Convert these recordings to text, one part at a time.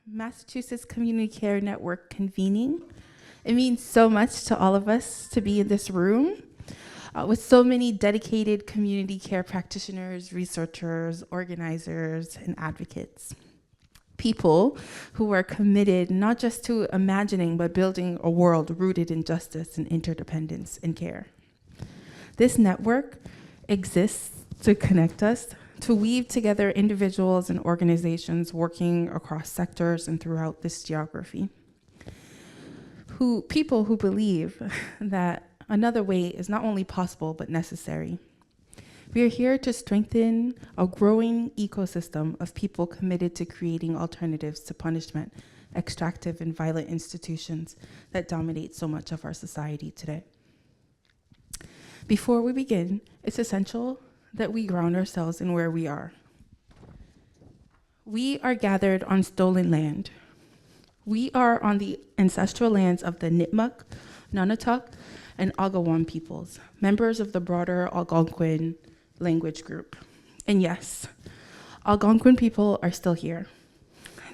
Massachusetts Community Care Network convening. It means so much to all of us to be in this room with so many dedicated community care practitioners, researchers, organizers, and advocates. People who are committed not just to imagining, but building a world rooted in justice and interdependence and care. This network exists to connect us, to weave together individuals and organizations working across sectors and throughout this geography. People who believe that another way is not only possible, but necessary. We are here to strengthen a growing ecosystem of people committed to creating alternatives to punishment, extractive and violent institutions that dominate so much of our society today. Before we begin, it's essential that we ground ourselves in where we are. We are gathered on stolen land. We are on the ancestral lands of the Nipmuc, Nunatak, and Agawam peoples, members of the broader Algonquin language group. And yes, Algonquin people are still here.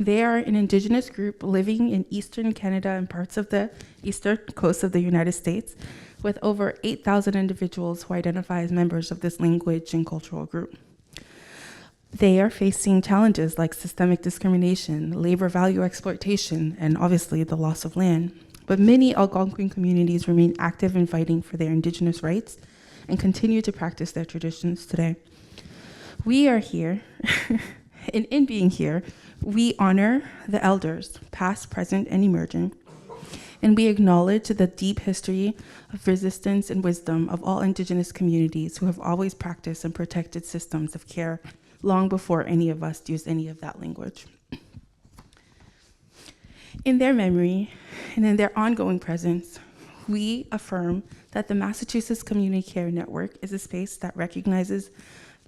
They are an indigenous group living in eastern Canada and parts of the eastern coast of the United States, with over 8,000 individuals who identify as members of this language and cultural group. They are facing challenges like systemic discrimination, labor value exploitation, and obviously the loss of land. But many Algonquin communities remain active in fighting for their indigenous rights and continue to practice their traditions today. We are here, and in being here, we honor the elders, past, present, and emerging, and we acknowledge the deep history of resistance and wisdom of all indigenous communities who have always practiced and protected systems of care long before any of us used any of that language. In their memory and in their ongoing presence, we affirm that the Massachusetts Community Care Network is a space that recognizes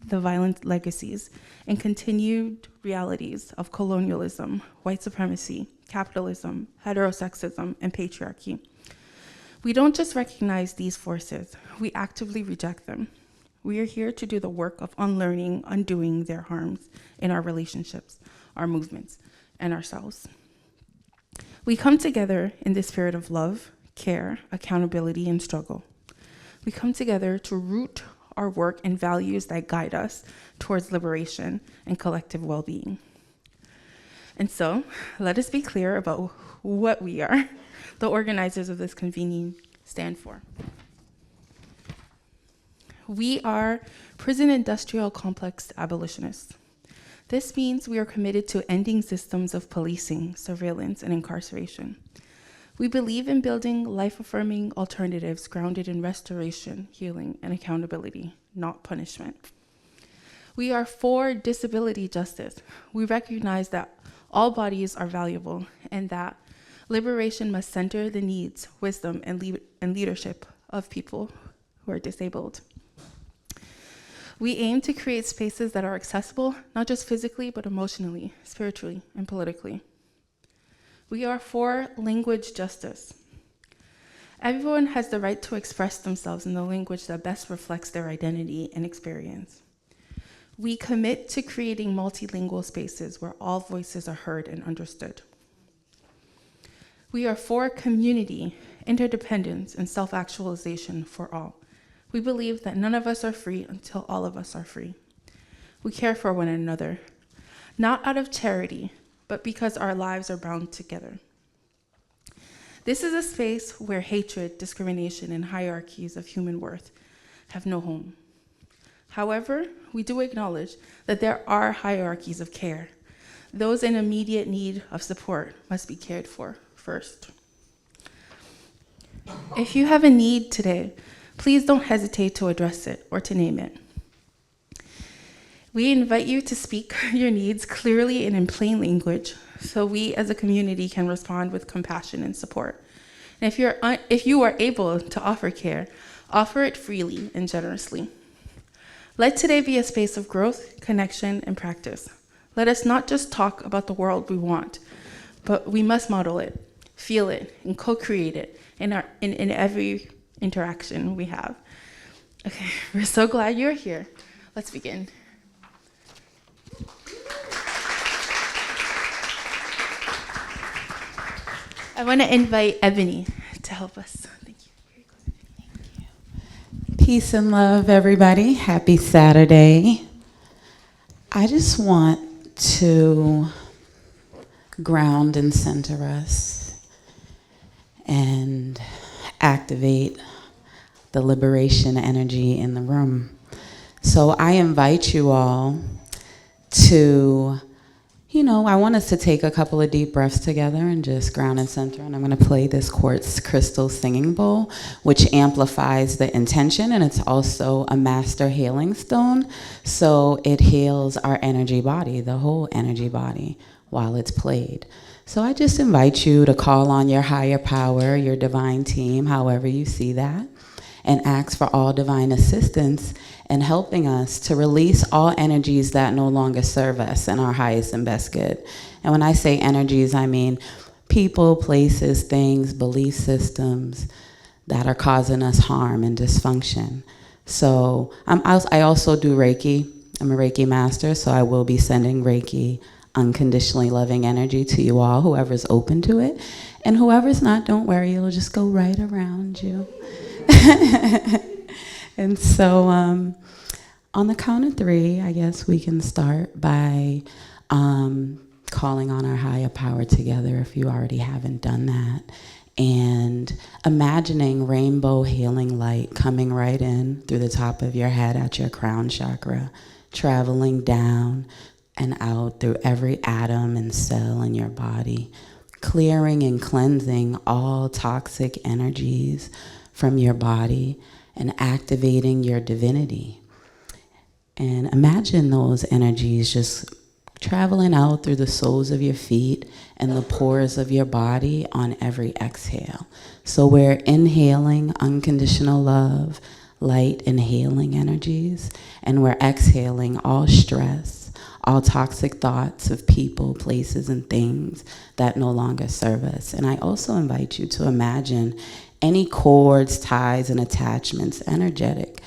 the violent legacies and continued realities of colonialism, white supremacy, capitalism, heterosexism, and patriarchy. We don't just recognize these forces, we actively reject them. We are here to do the work of unlearning, undoing their harms in our relationships, our movements, and ourselves. We come together in the spirit of love, care, accountability, and struggle. We come together to root our work in values that guide us towards liberation and collective well-being. And so, let us be clear about what we are, the organizers of this convening, stand for. We are prison industrial complex abolitionists. This means we are committed to ending systems of policing, surveillance, and incarceration. We believe in building life-affirming alternatives grounded in restoration, healing, and accountability, not punishment. We are for disability justice. We recognize that all bodies are valuable and that liberation must center the needs, wisdom, and leadership of people who are disabled. We aim to create spaces that are accessible, not just physically, but emotionally, spiritually, and politically. We are for language justice. Everyone has the right to express themselves in the language that best reflects their identity and experience. We commit to creating multilingual spaces where all voices are heard and understood. We are for community, interdependence, and self-actualization for all. We believe that none of us are free until all of us are free. We care for one another, not out of charity, but because our lives are bound together. This is a space where hatred, discrimination, and hierarchies of human worth have no home. However, we do acknowledge that there are hierarchies of care. Those in immediate need of support must be cared for first. If you have a need today, please don't hesitate to address it or to name it. We invite you to speak your needs clearly and in plain language so we as a community can respond with compassion and support. And if you are able to offer care, offer it freely and generously. Let today be a space of growth, connection, and practice. Let us not just talk about the world we want, but we must model it, feel it, and co-create it in every interaction we have. Okay, we're so glad you're here. Let's begin. I want to invite Ebony to help us. Thank you. Peace and love, everybody. Happy Saturday. I just want to ground and center us and activate the liberation energy in the room. So I invite you all to, I want us to take a couple of deep breaths together and just ground and center. And I'm going to play this quartz crystal singing bowl, which amplifies the intention. And it's also a master healing stone. So it heals our energy body, the whole energy body, while it's played. So I just invite you to call on your higher power, your divine team, however you see that, and ask for all divine assistance in helping us to release all energies that no longer serve us in our highest and best good. And when I say energies, I mean people, places, things, belief systems that are causing us harm and dysfunction. So I also do Reiki. I'm a Reiki master, so I will be sending Reiki unconditionally loving energy to you all, whoever's open to it. And whoever's not, don't worry, it'll just go right around you. And so on the count of 3, I guess we can start by calling on our higher power together if you already haven't done that. And imagining rainbow healing light coming right in through the top of your head at your crown chakra, traveling down and out through every atom and cell in your body, clearing and cleansing all toxic energies from your body and activating your divinity. And imagine those energies just traveling out through the soles of your feet and the pores of your body on every exhale. So we're inhaling unconditional love, light and healing energies, and we're exhaling all stress, all toxic thoughts of people, places, and things that no longer serve us. And I also invite you to imagine any cords, ties, and attachments, energetic,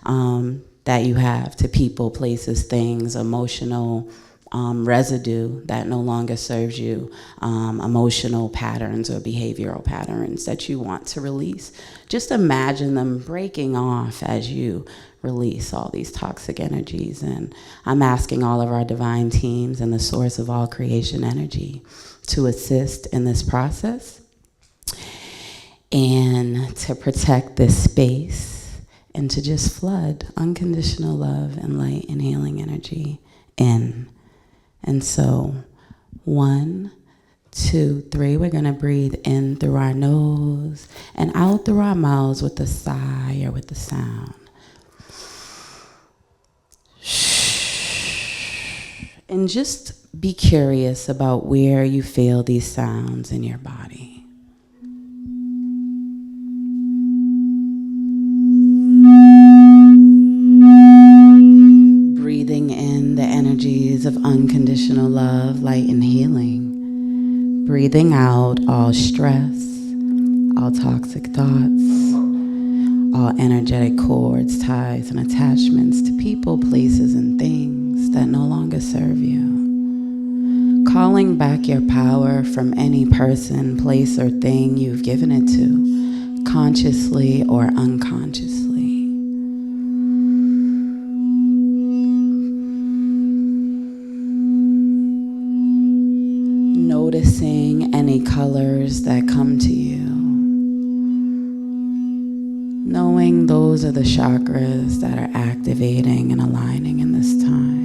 that you have to people, places, things, emotional residue that no longer serves you, emotional patterns or behavioral patterns that you want to release. Just imagine them breaking off as you release all these toxic energies. And I'm asking all of our divine teams and the source of all creation energy to assist in this process and to protect this space and to just flood unconditional love and light and healing energy in. And so 1, 2, 3, we're going to breathe in through our nose and out through our mouths with a sigh or with a sound. And just be curious about where you feel these sounds in your body. Breathing in the energies of unconditional love, light, and healing. Breathing out all stress, all toxic thoughts, all energetic cords, ties, and attachments to people, places, and things that no longer serve you. Calling back your power from any person, place, or thing you've given it to, consciously or unconsciously. Noticing any colors that come to you. Knowing those are the chakras that are activating and aligning in this time.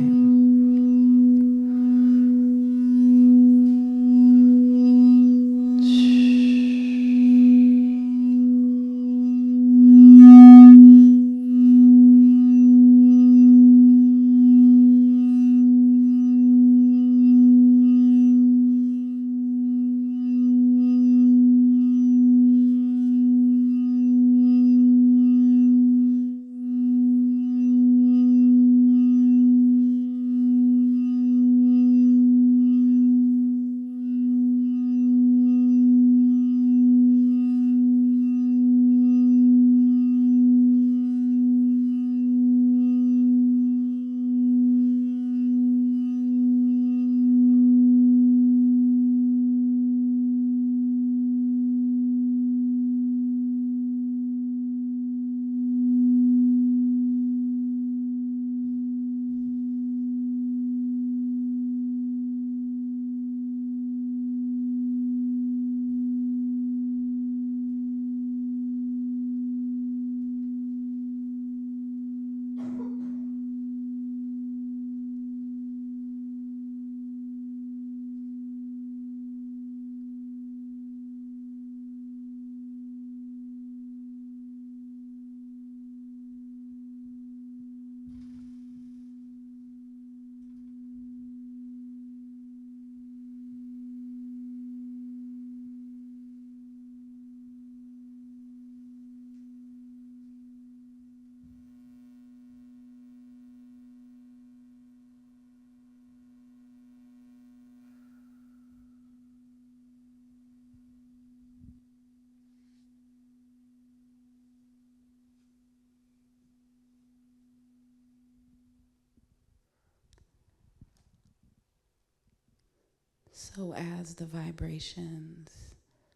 So as the vibrations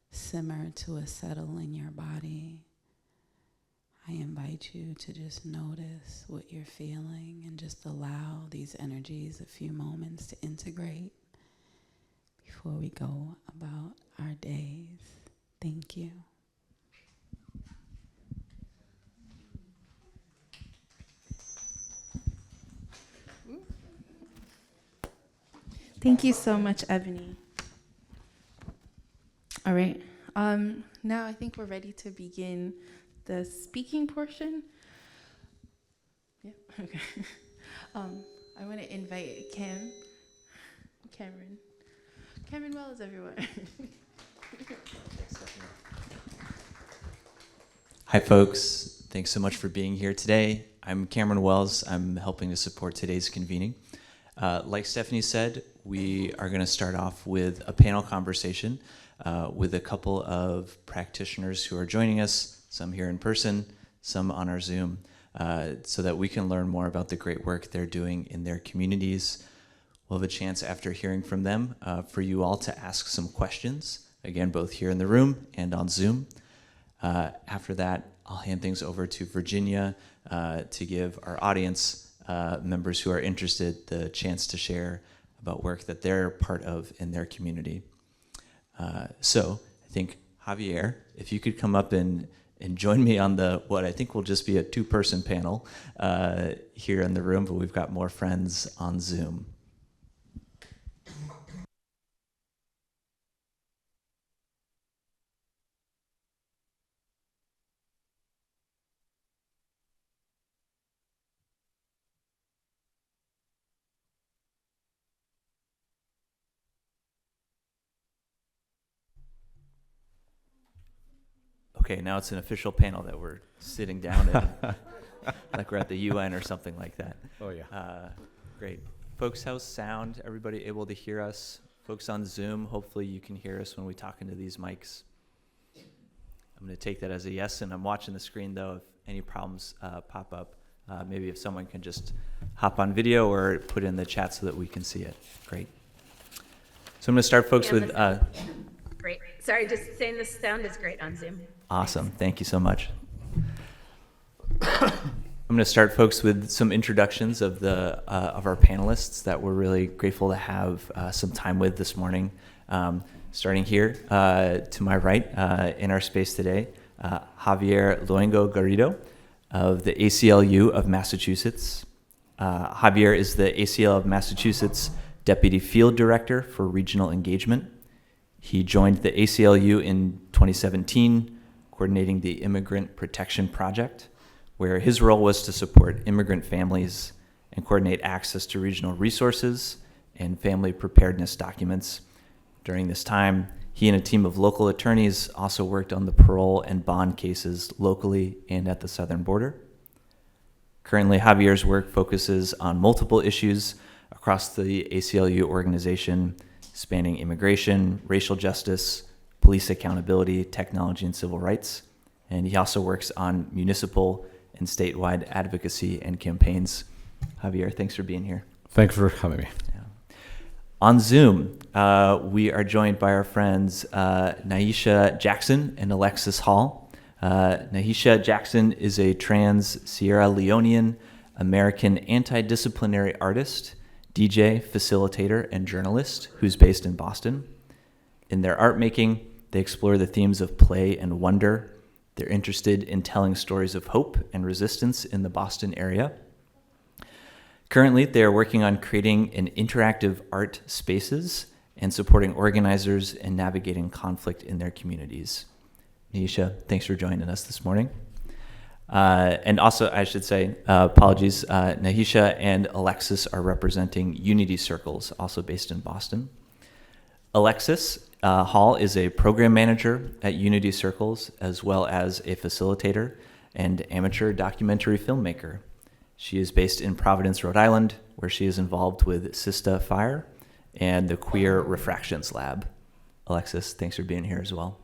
simmer to a settle in your body, I invite you to just notice what you're feeling and just allow these energies a few moments to integrate before we go about our days. Thank you. Thank you so much, Ebony. All right. Now I think we're ready to begin the speaking portion. Yeah. Okay. I want to invite Cameron. Cameron Wells, everyone. Hi, folks. Thanks so much for being here today. I'm Cameron Wells. I'm helping to support today's convening. Like Stephanie said, we are going to start off with a panel conversation with a couple of practitioners who are joining us, some here in person, some on our Zoom, so that we can learn more about the great work they're doing in their communities. We'll have a chance after hearing from them for you all to ask some questions, again, both here in the room and on Zoom. After that, I'll hand things over to Virginia to give our audience members who are interested the chance to share about work that they're part of in their community. So I think, Javier, if you could come up and join me on what I think will just be a two-person panel here in the room, but we've got more friends on Zoom. Okay, now it's an official panel that we're sitting down in, like we're at the UN or something like that. Oh, yeah. Great. Folks, how's sound? Everybody able to hear us? Folks on Zoom, hopefully you can hear us when we talk into these mics. I'm going to take that as a yes, and I'm watching the screen, though. If any problems pop up, maybe if someone can just hop on video or put in the chat so that we can see it. Great. So I'm going to start, folks, with... Great. Sorry, just saying the sound is great on Zoom. Awesome. Thank you so much. I'm going to start, folks, with some introductions of our panelists that we're really grateful to have some time with this morning. Starting here to my right in our space today, Javier Luengo-Garrido of the ACLU of Massachusetts. Javier is the ACLU of Massachusetts Deputy Field Director for Regional Engagement. He joined the ACLU in 2017, coordinating the Immigrant Protection Project, where his role was to support immigrant families and coordinate access to regional resources and family preparedness documents. During this time, he and a team of local attorneys also worked on the parole and bond cases locally and at the southern border. Currently, Javier's work focuses on multiple issues across the ACLU organization, spanning immigration, racial justice, police accountability, technology, and civil rights. And he also works on municipal and statewide advocacy and campaigns. Javier, thanks for being here. Thanks for having me. Yeah. On Zoom, we are joined by our friends Nahisha Jackson and Alexis Hall. Nahisha Jackson is a trans Sierra Leonean American anti-disciplinary artist, DJ, facilitator, and journalist who's based in Boston. In their art making, they explore the themes of play and wonder. They're interested in telling stories of hope and resistance in the Boston area. Currently, they are working on creating an interactive art spaces and supporting organizers and navigating conflict in their communities. Nahisha, thanks for joining us this morning. And also, I should say, apologies, Nahisha and Alexis are representing Unity Circles, also based in Boston. Alexis Hall is a program manager at Unity Circles, as well as a facilitator and amateur documentary filmmaker. She is based in Providence, Rhode Island, where she is involved with Sista Fire and the Queer Refractions Lab. Alexis, thanks for being here as well.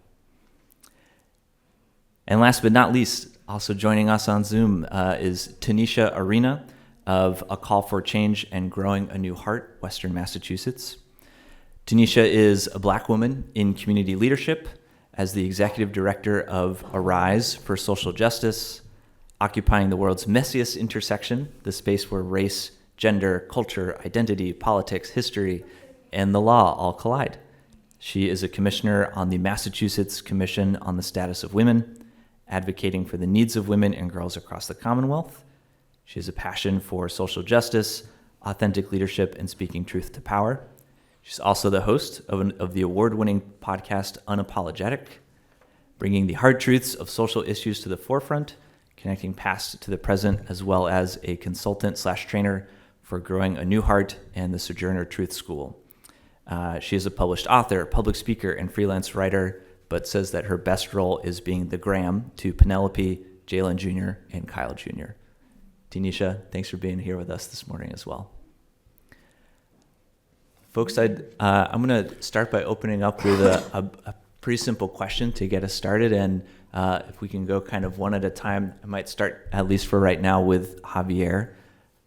And last but not least, also joining us on Zoom is Tanisha Arena of A Call for Change and Growing a New Heart, Western Massachusetts. Tanisha is a Black woman in community leadership as the executive director of Arise for Social Justice, occupying the world's messiest intersection, the space where race, gender, culture, identity, politics, history, and the law all collide. She is a commissioner on the Massachusetts Commission on the Status of Women, advocating for the needs of women and girls across the Commonwealth. She has a passion for social justice, authentic leadership, and speaking truth to power. She's also the host of the award-winning podcast Unapologetic, bringing the hard truths of social issues to the forefront, connecting past to the present, as well as a consultant/trainer for Growing a New Heart and the Sojourner Truth School. She is a published author, public speaker, and freelance writer, but says that her best role is being the Graham to Penelope, Jalen Jr., and Kyle Jr. Tanisha, thanks for being here with us this morning as well. Folks, I'm going to start by opening up with a pretty simple question to get us started, and if we can go kind of one at a time, I might start, at least for right now, with Javier.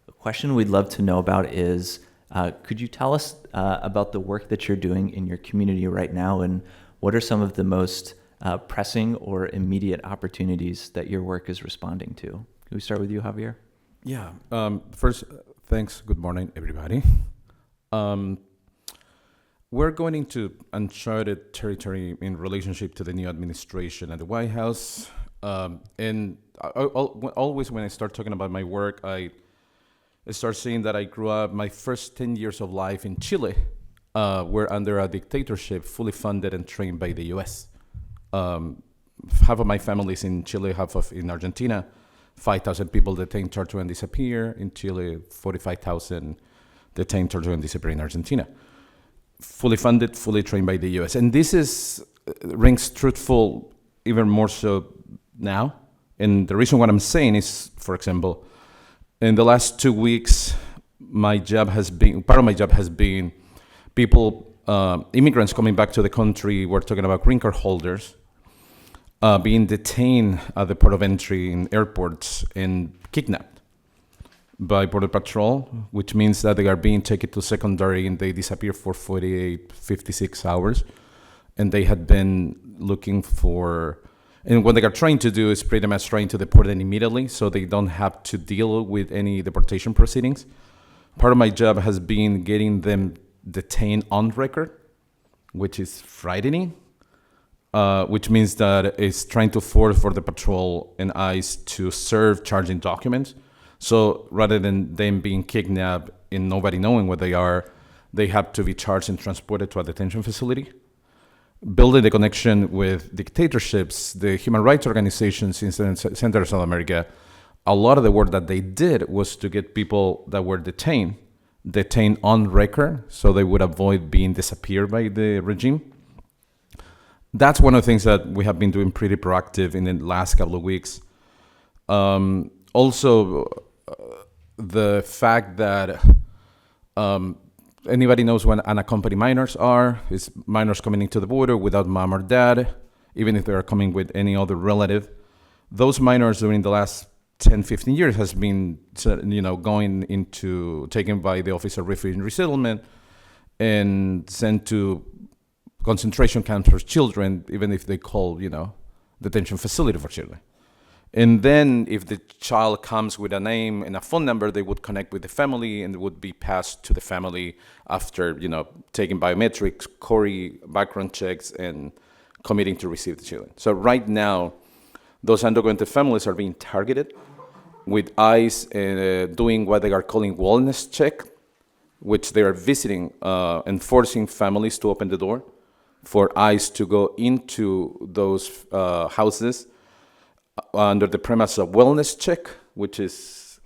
A question we'd love to know about is, could you tell us about the work that you're doing in your community right now, and what are some of the most pressing or immediate opportunities that your work is responding to? Can we start with you, Javier? Yeah. First, thanks. Good morning, everybody. We're going into uncharted territory in relationship to the new administration at the White House. And always when I start talking about my work, I start saying that I grew up, my first 10 years of life in Chile were under a dictatorship fully funded and trained by the US. Half of my family is in Chile, in Argentina. 5,000 people detained, tortured, and disappear. In Chile, 45,000 detained, tortured, and disappear in Argentina. Fully funded, fully trained by the US. And this rings truthful even more so now. And the reason what I'm saying is, for example, in the last 2 weeks, part of my job has been people, immigrants coming back to the country. We're talking about green card holders being detained at the port of entry in airports and kidnapped by Border Patrol, which means that they are being taken to secondary and they disappear for 48, 56 hours. And they had been looking for, and what they are trying to do is pretty much trying to deport them immediately so they don't have to deal with any deportation proceedings. Part of my job has been getting them detained on record, which is frightening, which means that it's trying to force Border Patrol and ICE to serve charging documents. So rather than them being kidnapped and nobody knowing where they are, they have to be charged and transported to a detention facility. Building the connection with dictatorships, the human rights organizations in Central South America, a lot of the work that they did was to get people that were detained on record so they would avoid being disappeared by the regime. That's one of the things that we have been doing pretty proactive in the last couple of weeks. Also, the fact that anybody knows what unaccompanied minors are, is minors coming into the border without mom or dad, even if they are coming with any other relative. Those minors during the last 10, 15 years has been, going into, taken by the Office of Refugee and Resettlement and sent to concentration camps for children, even if they call, detention facility for children. And then if the child comes with a name and a phone number, they would connect with the family and would be passed to the family after, taking biometrics, CORI, background checks, and committing to receive the children. So right now, those undocumented families are being targeted with ICE doing what they are calling wellness check, which they are visiting and forcing families to open the door for ICE to go into those houses under the premise of wellness check, which is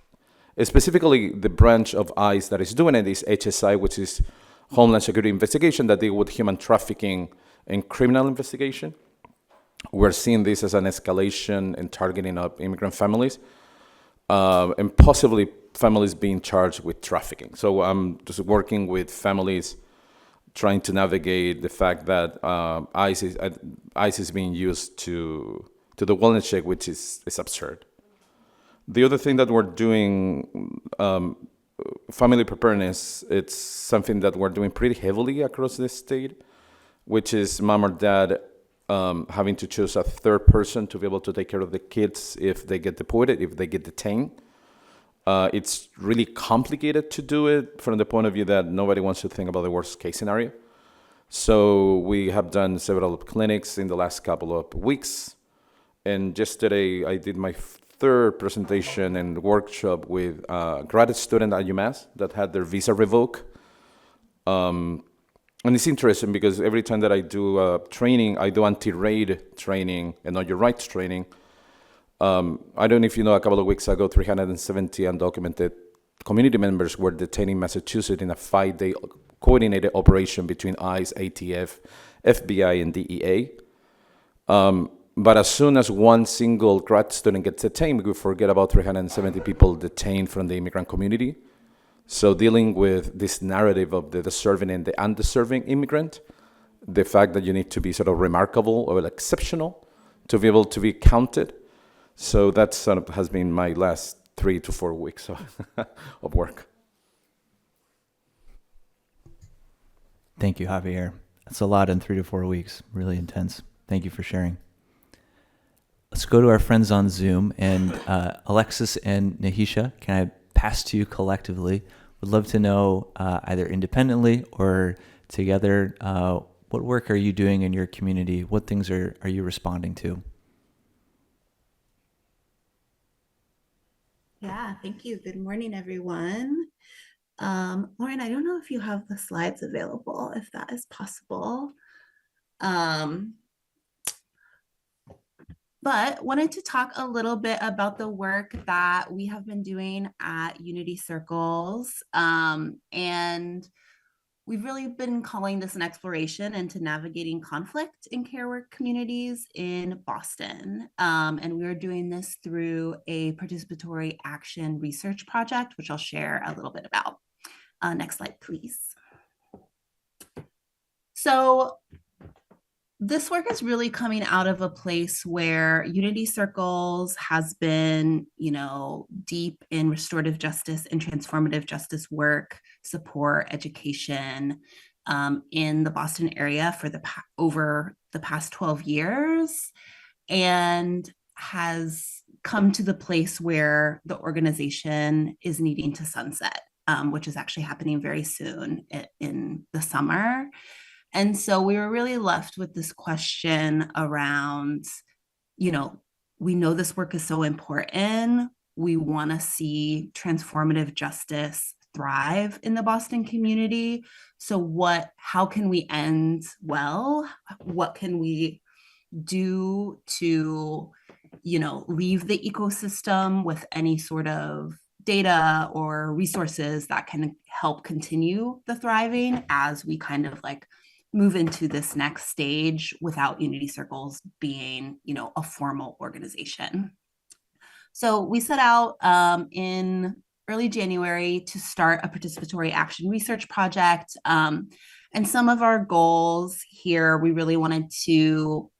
specifically the branch of ICE that is doing it is HSI, which is Homeland Security Investigation, that deal with human trafficking and criminal investigation. We're seeing this as an escalation and targeting of immigrant families, and possibly families being charged with trafficking. So I'm just working with families trying to navigate the fact that ICE is being used to the wellness check, which is absurd. The other thing that we're doing family preparedness, it's something that we're doing pretty heavily across the state, which is mom or dad having to choose a third person to be able to take care of the kids if they get deported, if they get detained. It's really complicated to do it from the point of view that nobody wants to think about the worst case scenario. So we have done several clinics in the last couple of weeks. And yesterday I did my third presentation and workshop with a graduate student at UMass that had their visa revoked. And it's interesting because every time that I do training, I do anti-raid training and know your rights training. I don't know if you know, a couple of weeks ago, 370 undocumented community members were detained in Massachusetts in a 5-day coordinated operation between ICE, ATF, FBI, and DEA. But as soon as one single grad student gets detained, we forget about 370 people detained from the immigrant community. So dealing with this narrative of the deserving and the undeserving immigrant, the fact that you need to be sort of remarkable or exceptional to be able to be counted. So that sort of has been my last 3 to 4 weeks of work. Thank you, Javier. That's a lot in 3 to 4 weeks. Really intense. Thank you for sharing. Let's go to our friends on Zoom. And Alexis and Nahisha, can I pass to you collectively? Would love to know either independently or together, what work are you doing in your community? What things are you responding to? Yeah, thank you. Good morning, everyone. Lauren, I don't know if you have the slides available, if that is possible. But wanted to talk a little bit about the work that we have been doing at Unity Circles. And we've really been calling this an exploration into navigating conflict in care work communities in Boston. And we're doing this through a participatory action research project, which I'll share a little bit about. Next slide, please. So this work is really coming out of a place where Unity Circles has been, deep in restorative justice and transformative justice work, support, education in the Boston area for over the past 12 years, and has come to the place where the organization is needing to sunset, which is actually happening very soon in the summer. And so we were really left with this question around, we know this work is so important. We want to see transformative justice thrive in the Boston community. So how can we end well? What can we do to, leave the ecosystem with any sort of data or resources that can help continue the thriving as we kind of move into this next stage without Unity Circles being, a formal organization. So we set out in early January to start a participatory action research project. And some of our goals here, we really wanted to,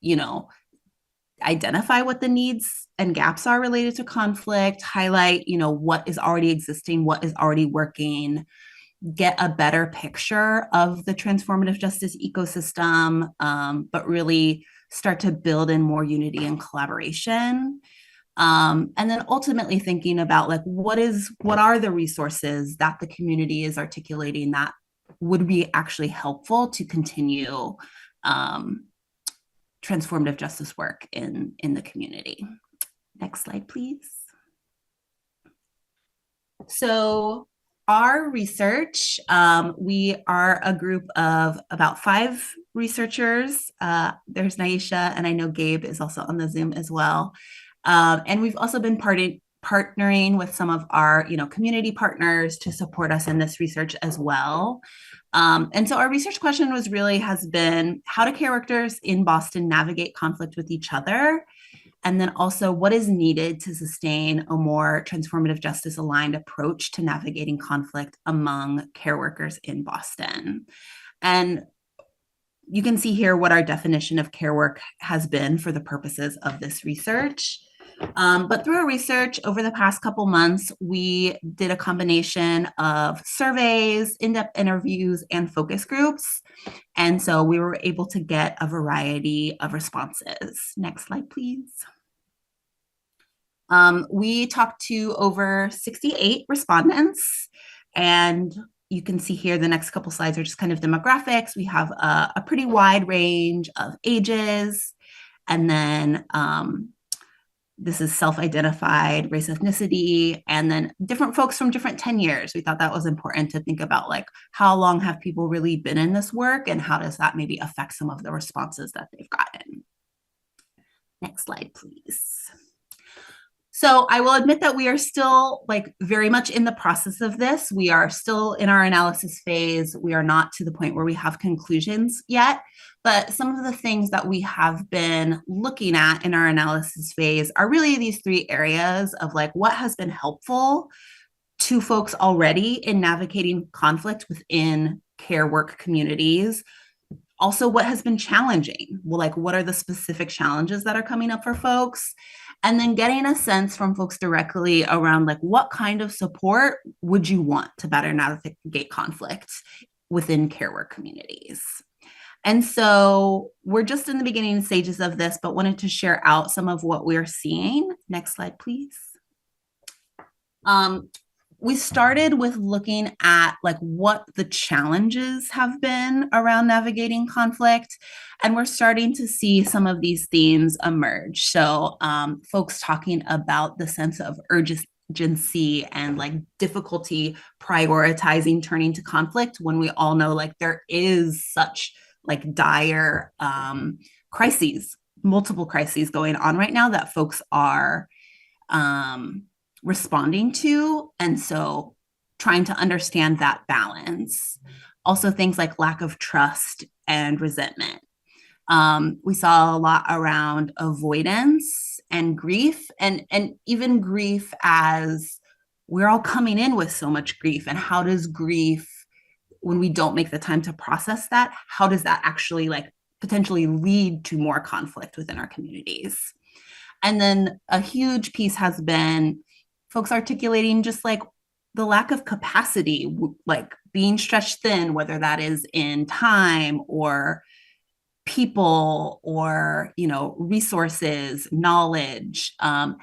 identify what the needs and gaps are related to conflict, highlight, what is already existing, what is already working, get a better picture of the transformative justice ecosystem, but really start to build in more unity and collaboration. And then ultimately thinking about what are the resources that the community is articulating that would be actually helpful to continue transformative justice work in the community. Next slide, please. So our research, we are a group of about 5 researchers. There's Nahisha, and I know Gabe is also on the Zoom as well. And we've also been partnering with some of our, community partners to support us in this research as well. And so our research question has been, how do care workers in Boston navigate conflict with each other? And then also, what is needed to sustain a more transformative justice aligned approach to navigating conflict among care workers in Boston? And you can see here what our definition of care work has been for the purposes of this research. But through our research over the past couple months, we did a combination of surveys, in-depth interviews, and focus groups. And so we were able to get a variety of responses. Next slide, please. We talked to over 68 respondents, and you can see here the next couple slides are just kind of demographics. We have a pretty wide range of ages, and then this is self-identified race, ethnicity, and then different folks from different tenures. We thought that was important to think about, like, how long have people really been in this work, and how does that maybe affect some of the responses that they've gotten. Next slide, please. So I will admit that we are still very much in the process of this. We are still in our analysis phase. We are not to the point where we have conclusions yet, but some of the things that we have been looking at in our analysis phase are really these three areas of what has been helpful to folks already in navigating conflict within care work communities. Also, what has been challenging? Well, what are the specific challenges that are coming up for folks? And then getting a sense from folks directly around what kind of support would you want to better navigate conflict within care work communities. And so we're just in the beginning stages of this, but wanted to share out some of what we're seeing. Next slide, please. We started with looking at what the challenges have been around navigating conflict, and we're starting to see some of these themes emerge. So folks talking about the sense of urgency and difficulty prioritizing turning to conflict when we all know there is such dire crises, multiple crises going on right now that folks are responding to, and so trying to understand that balance. Also things like lack of trust and resentment. We saw a lot around avoidance and grief, and even grief as we're all coming in with so much grief, and how does grief, when we don't make the time to process that, how does that actually potentially lead to more conflict within our communities? And then a huge piece has been folks articulating just the lack of capacity, being stretched thin, whether that is in time or people or resources, knowledge, and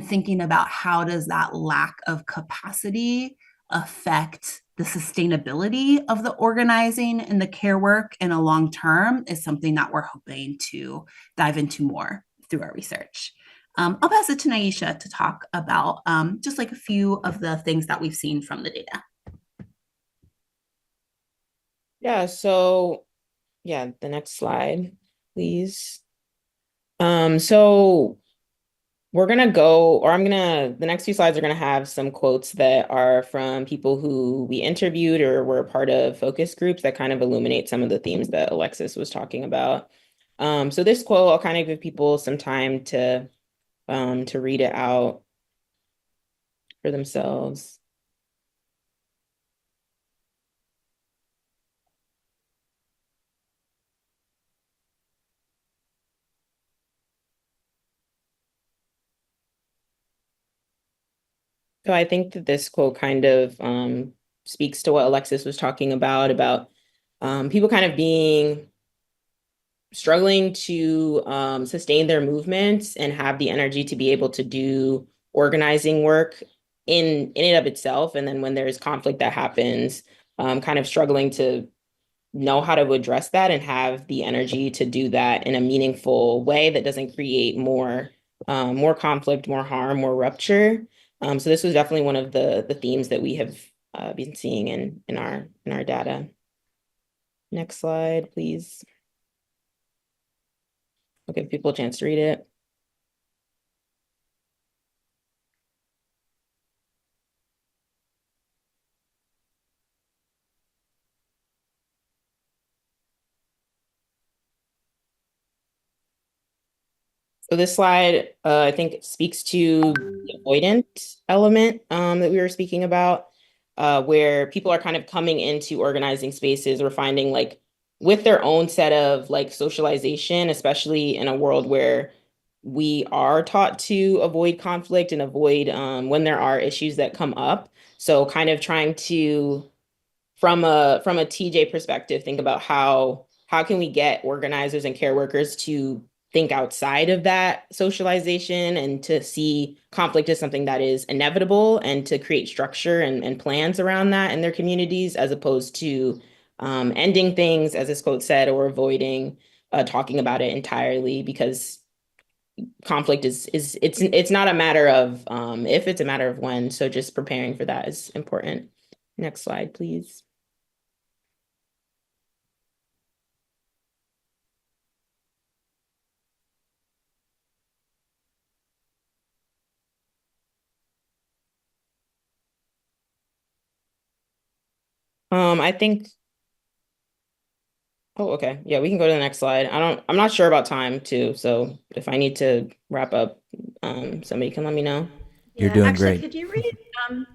thinking about how does that lack of capacity affect the sustainability of the organizing and the care work in a long term is something that we're hoping to dive into more through our research. I'll pass it to Nahisha to talk about just a few of the things that we've seen from the data. Yeah, so the next slide, please. So we're gonna go, or the next few slides are gonna have some quotes that are from people who we interviewed or were part of focus groups that kind of illuminate some of the themes that Alexis was talking about. So this quote, I'll kind of give people some time to read it out for themselves. So I think that this quote kind of speaks to what Alexis was talking about people kind of struggling to sustain their movements and have the energy to be able to do organizing work in and of itself. And then when there's conflict that happens, kind of struggling to know how to address that and have the energy to do that in a meaningful way that doesn't create more conflict, more harm, more rupture. So this was definitely one of the themes that we have been seeing in our data. Next slide, please. I'll give people a chance to read it. So this slide, I think, speaks to the avoidant element that we were speaking about, where people are kind of coming into organizing spaces. We're finding with their own set of socialization, especially in a world where we are taught to avoid conflict and avoid when there are issues that come up. So kind of trying to, from a TJ perspective, think about how can we get organizers and care workers to think outside of that socialization and to see conflict as something that is inevitable and to create structure and plans around that in their communities, as opposed to ending things, as this quote said, or avoiding talking about it entirely, because conflict it's not a matter of if, it's a matter of when. So just preparing for that is important. Next slide, please. I think, oh, okay. Yeah, we can go to the next slide. I'm not sure about time too. So if I need to wrap up, somebody can let me know. You're doing actually, great. could you read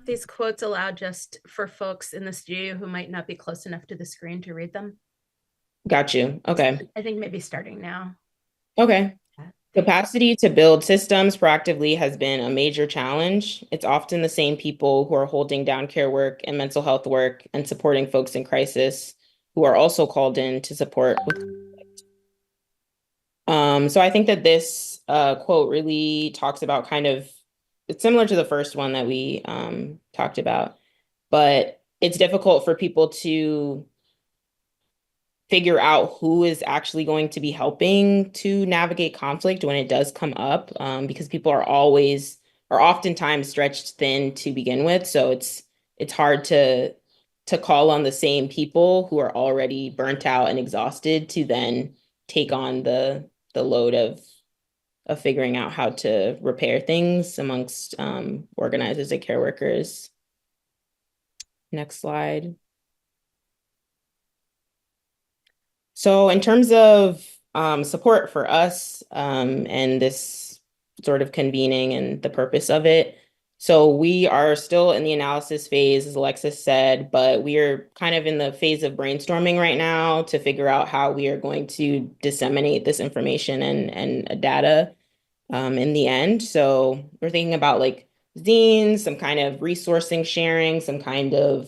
these quotes aloud just for folks in the studio who might not be close enough to the screen to read them? Got you. Okay. I think maybe starting now. Okay. Capacity to build systems proactively has been a major challenge. It's often the same people who are holding down care work and mental health work and supporting folks in crisis who are also called in to support with conflict. So I think that this quote really talks about kind of, it's similar to the first one that we talked about, but it's difficult for people to figure out who is actually going to be helping to navigate conflict when it does come up, because people are oftentimes stretched thin to begin with. So it's hard to call on the same people who are already burnt out and exhausted to then take on the load of figuring out how to repair things amongst organizers and care workers. Next slide. So in terms of support for us and this sort of convening and the purpose of it, so we are still in the analysis phase, as Alexis said, but we are kind of in the phase of brainstorming right now to figure out how we are going to disseminate this information and data in the end. So we're thinking about like zines, some kind of resourcing sharing, some kind of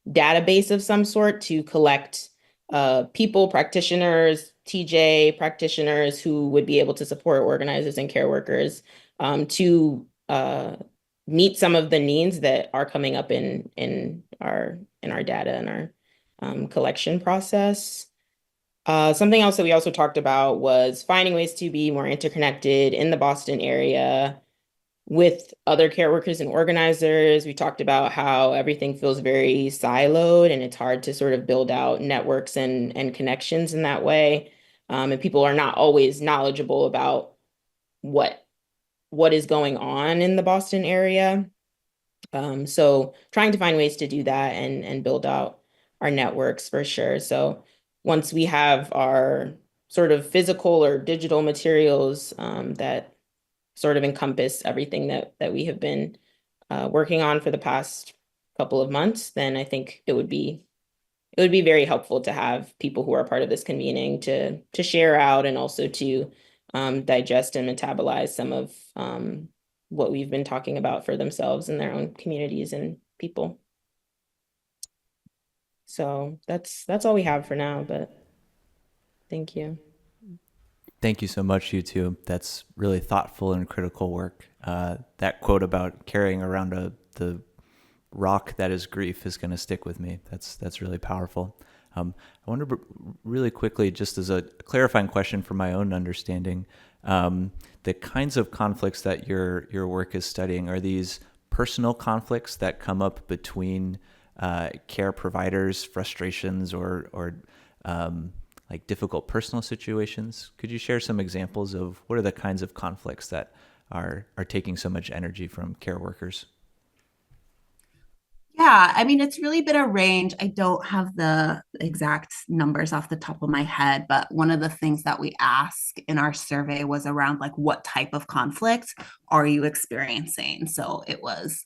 database of some sort to collect people, practitioners, TJ practitioners who would be able to support organizers and care workers to meet some of the needs that are coming up in our data and our collection process. Something else that we also talked about was finding ways to be more interconnected in the Boston area with other care workers and organizers. We talked about how everything feels very siloed and it's hard to sort of build out networks and connections in that way. And people are not always knowledgeable about what is going on in the Boston area. So trying to find ways to do that and build out our networks for sure. So once we have our sort of physical or digital materials that sort of encompass everything that we have been working on for the past couple of months, then I think it would be very helpful to have people who are part of this convening to share out and also to digest and metabolize some of what we've been talking about for themselves and their own communities and people. So that's all we have for now, but thank you. Thank you so much, you two. That's really thoughtful and critical work. That quote about carrying around the rock that is grief is going to stick with me. That's really powerful. I wonder really quickly, just as a clarifying question for my own understanding, the kinds of conflicts that your work is studying, are these personal conflicts that come up between care providers, frustrations, or like difficult personal situations? Could you share some examples of what are the kinds of conflicts that are taking so much energy from care workers? Yeah, I mean, it's really been a range. I don't have the exact numbers off the top of my head, but one of the things that we asked in our survey was around like, what type of conflict are you experiencing? So it was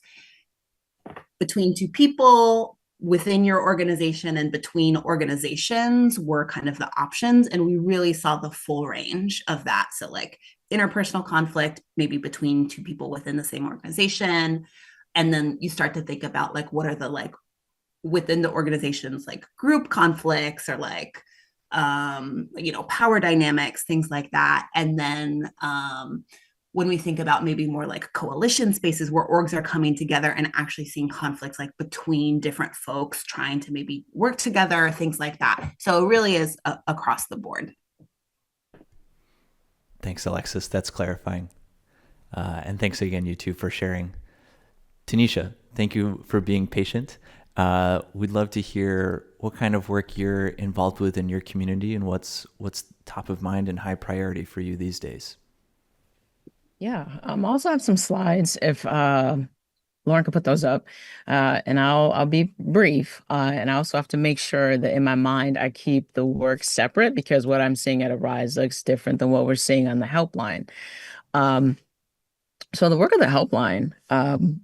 between two people, within your organization and between organizations were kind of the options. And we really saw the full range of that. So like interpersonal conflict, maybe between two people within the same organization. And then you start to think about like, what are the like within the organizations, like group conflicts or like, power dynamics, things like that. And then when we think about maybe more like coalition spaces where orgs are coming together and actually seeing conflicts like between different folks trying to maybe work together, things like that. So it really is across the board. Thanks, Alexis. That's clarifying. And thanks again, you two, for sharing. Tanisha, thank you for being patient. We'd love to hear what kind of work you're involved with in your community and what's top of mind and high priority for you these days. Yeah, I also have some slides if Lauren could put those up, and I'll be brief. And I also have to make sure that in my mind I keep the work separate because what I'm seeing at Arise looks different than what we're seeing on the helpline. So the work of the helpline,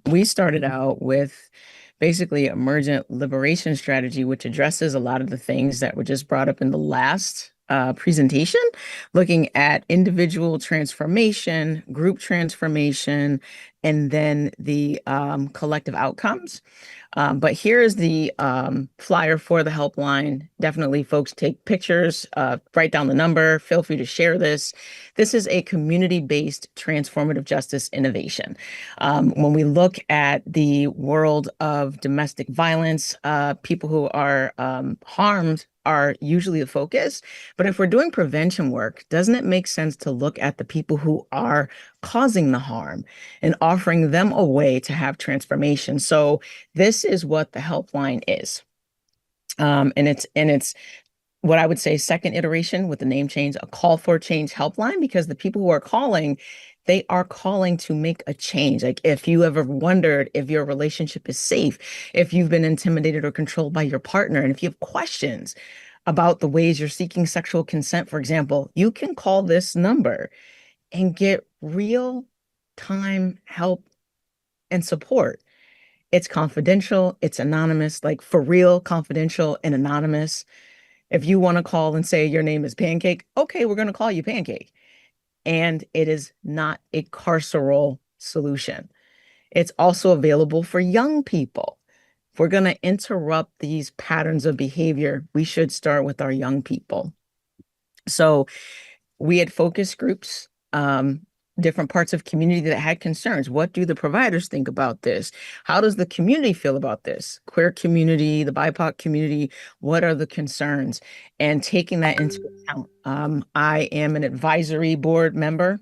we started out with basically emergent liberation strategy, which addresses a lot of the things that were just brought up in the last presentation, looking at individual transformation, group transformation, and then the collective outcomes. But here is the flyer for the helpline. Definitely, folks, take pictures, write down the number, feel free to share this. This is a community-based transformative justice innovation. When we look at the world of domestic violence, people who are harmed are usually the focus. But if we're doing prevention work, doesn't it make sense to look at the people who are causing the harm and offering them a way to have transformation? So this is what the helpline is. And it's what I would say second iteration with the name change, a call for change helpline, because the people who are calling, they are calling to make a change. Like if you ever wondered if your relationship is safe, if you've been intimidated or controlled by your partner, and if you have questions about the ways you're seeking sexual consent, for example, you can call this number and get real time help and support. It's confidential, it's anonymous, like for real, confidential and anonymous. If you want to call and say your name is Pancake, okay, we're going to call you Pancake. And it is not a carceral solution. It's also available for young people. If we're going to interrupt these patterns of behavior, we should start with our young people. So we had focus groups, different parts of community that had concerns. What do the providers think about this? How does the community feel about this? Queer community, the BIPOC community, what are the concerns? And taking that into account. I am an advisory board member.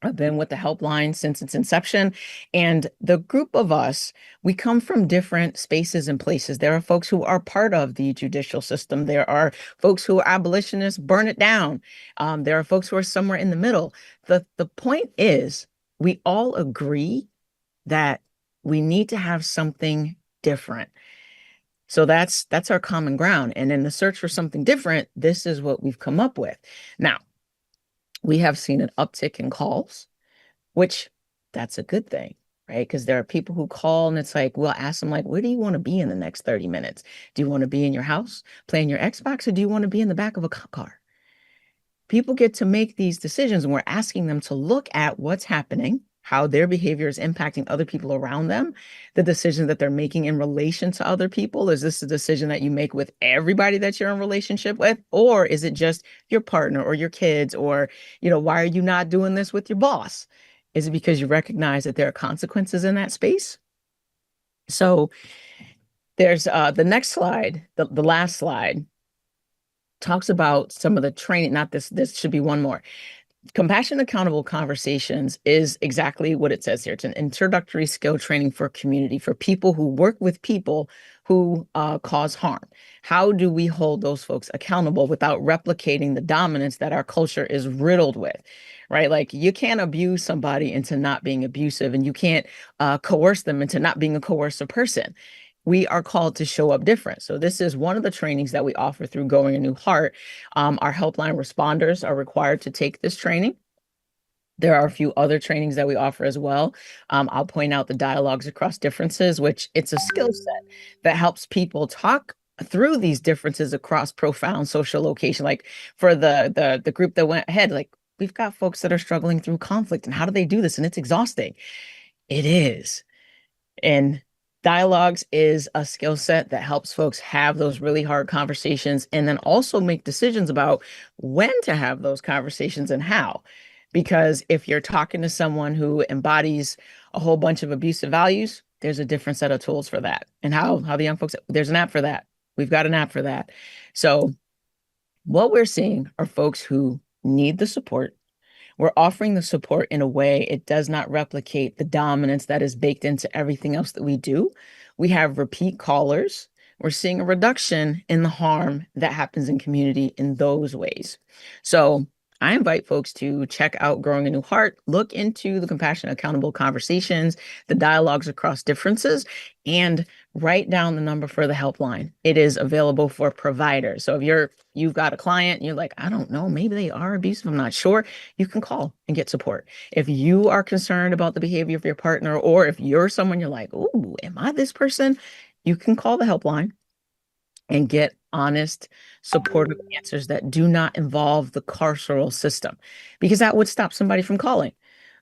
I've been with the helpline since its inception. And the group of us, we come from different spaces and places. There are folks who are part of the judicial system. There are folks who are abolitionists, burn it down. There are folks who are somewhere in the middle. The point is, we all agree that we need to have something different. So that's our common ground. And in the search for something different, this is what we've come up with. Now, we have seen an uptick in calls, which that's a good thing, right? Because there are people who call and it's like, we'll ask them like, where do you want to be in the next 30 minutes? Do you want to be in your house playing your Xbox, or do you want to be in the back of a cop car? People get to make these decisions, and we're asking them to look at what's happening, how their behavior is impacting other people around them, the decision that they're making in relation to other people. Is this a decision that you make with everybody that you're in relationship with? Or is it just your partner or your kids? Or, why are you not doing this with your boss? Is it because you recognize that there are consequences in that space? So there's the next slide, the last slide, talks about some of the training. Not this should be one more. Compassionate Accountable Conversations is exactly what it says here. It's an introductory skill training for community, for people who work with people who cause harm. How do we hold those folks accountable without replicating the dominance that our culture is riddled with, right? Like you can't abuse somebody into not being abusive, and you can't coerce them into not being a coercive person. We are called to show up different. So this is one of the trainings that we offer through Going a New Heart. Our helpline responders are required to take this training. There are a few other trainings that we offer as well. I'll point out the dialogues across differences, which it's a skill set that helps people talk through these differences across profound social location. Like for the group that went ahead, like we've got folks that are struggling through conflict, and how do they do this? And it's exhausting. It is. And dialogues is a skill set that helps folks have those really hard conversations and then also make decisions about when to have those conversations and how. Because if you're talking to someone who embodies a whole bunch of abusive values, there's a different set of tools for that. And how the young folks, there's an app for that. We've got an app for that. So what we're seeing are folks who need the support. We're offering the support in a way it does not replicate the dominance that is baked into everything else that we do. We have repeat callers. We're seeing a reduction in the harm that happens in community in those ways. So I invite folks to check out Growing a New Heart, look into the compassionate, accountable conversations, the dialogues across differences, and write down the number for the helpline. It is available for providers. So if you've got a client and you're like, I don't know, maybe they are abusive, I'm not sure, you can call and get support. If you are concerned about the behavior of your partner, or if you're someone you're like, oh, am I this person? You can call the helpline and get honest, supportive answers that do not involve the carceral system, because that would stop somebody from calling.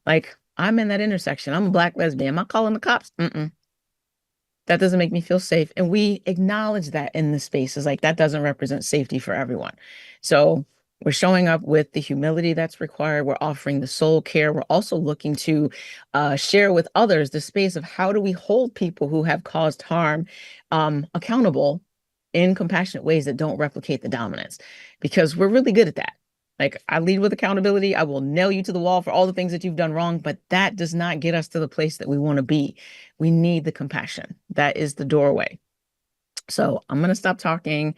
Like, I'm in that intersection. I'm a Black lesbian. Am I calling the cops? That doesn't make me feel safe. And we acknowledge that in the spaces. Like, that doesn't represent safety for everyone. So we're showing up with the humility that's required. We're offering the soul care. We're also looking to share with others the space of how do we hold people who have caused harm accountable in compassionate ways that don't replicate the dominance, because we're really good at that. Like, I lead with accountability. I will nail you to the wall for all the things that you've done wrong, but that does not get us to the place that we want to be. We need the compassion. That is the doorway. So I'm going to stop talking,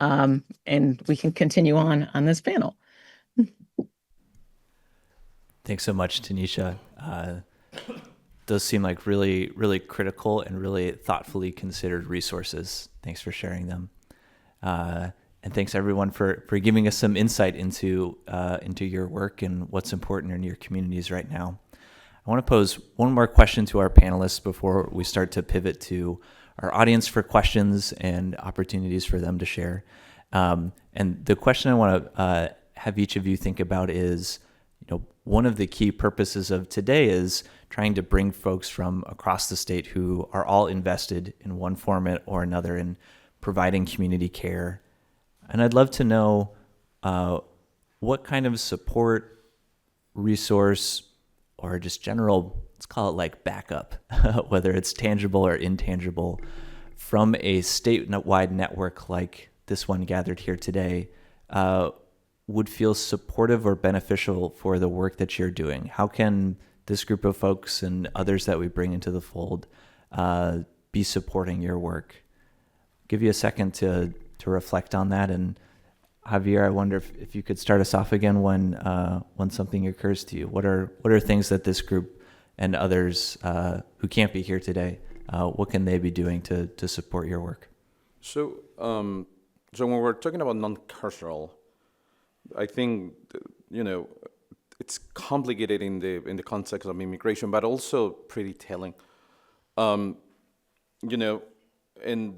and we can continue on this panel. Thanks so much, Tanisha. Those seem like really, really critical and really thoughtfully considered resources. Thanks for sharing them. And thanks everyone for giving us some insight into your work and what's important in your communities right now. I want to pose one more question to our panelists before we start to pivot to our audience for questions and opportunities for them to share. And the question I want to have each of you think about is, one of the key purposes of today is trying to bring folks from across the state who are all invested in one format or another in providing community care. And I'd love to know what kind of support, resource, or just general, let's call it like backup, whether it's tangible or intangible, from a statewide network like this one gathered here today, would feel supportive or beneficial for the work that you're doing. How can this group of folks and others that we bring into the fold be supporting your work? Give you a second to reflect on that. And Javier, I wonder if you could start us off again when something occurs to you. What are things that this group and others who can't be here today, what can they be doing to support your work? So when we're talking about non-carceral, I think it's complicated in the context of immigration, but also pretty telling. And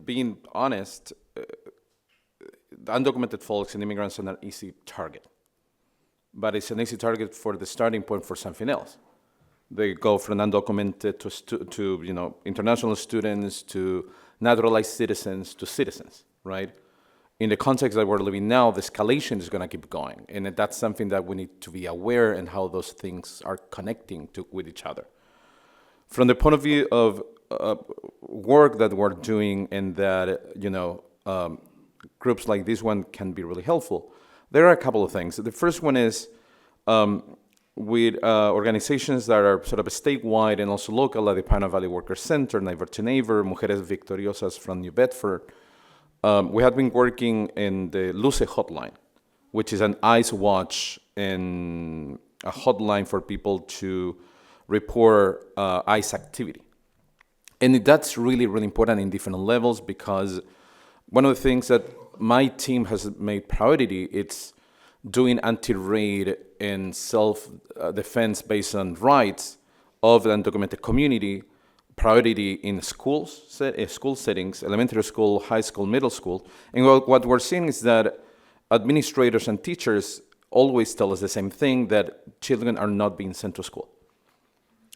being honest, undocumented folks and immigrants are an easy target, but it's an easy target for the starting point for something else. They go from undocumented to international students, to naturalized citizens, to citizens, right? In the context that we're living now, the escalation is going to keep going. And that's something that we need to be aware and how those things are connecting with each other. From the point of view of work that we're doing and that, groups like this one can be really helpful, there are a couple of things. The first one is with organizations that are sort of statewide and also local, like the Pine Valley Workers Center, Neighbor to Neighbor, Mujeres Victoriosas from New Bedford. We have been working in the Luce hotline, which is an ICE watch and a hotline for people to report ICE activity. And that's really, really important in different levels, because one of the things that my team has made priority, it's doing anti-raid and self-defense based on rights of the undocumented community, priority in schools, school settings, elementary school, high school, middle school. And what we're seeing is that administrators and teachers always tell us the same thing, that children are not being sent to school.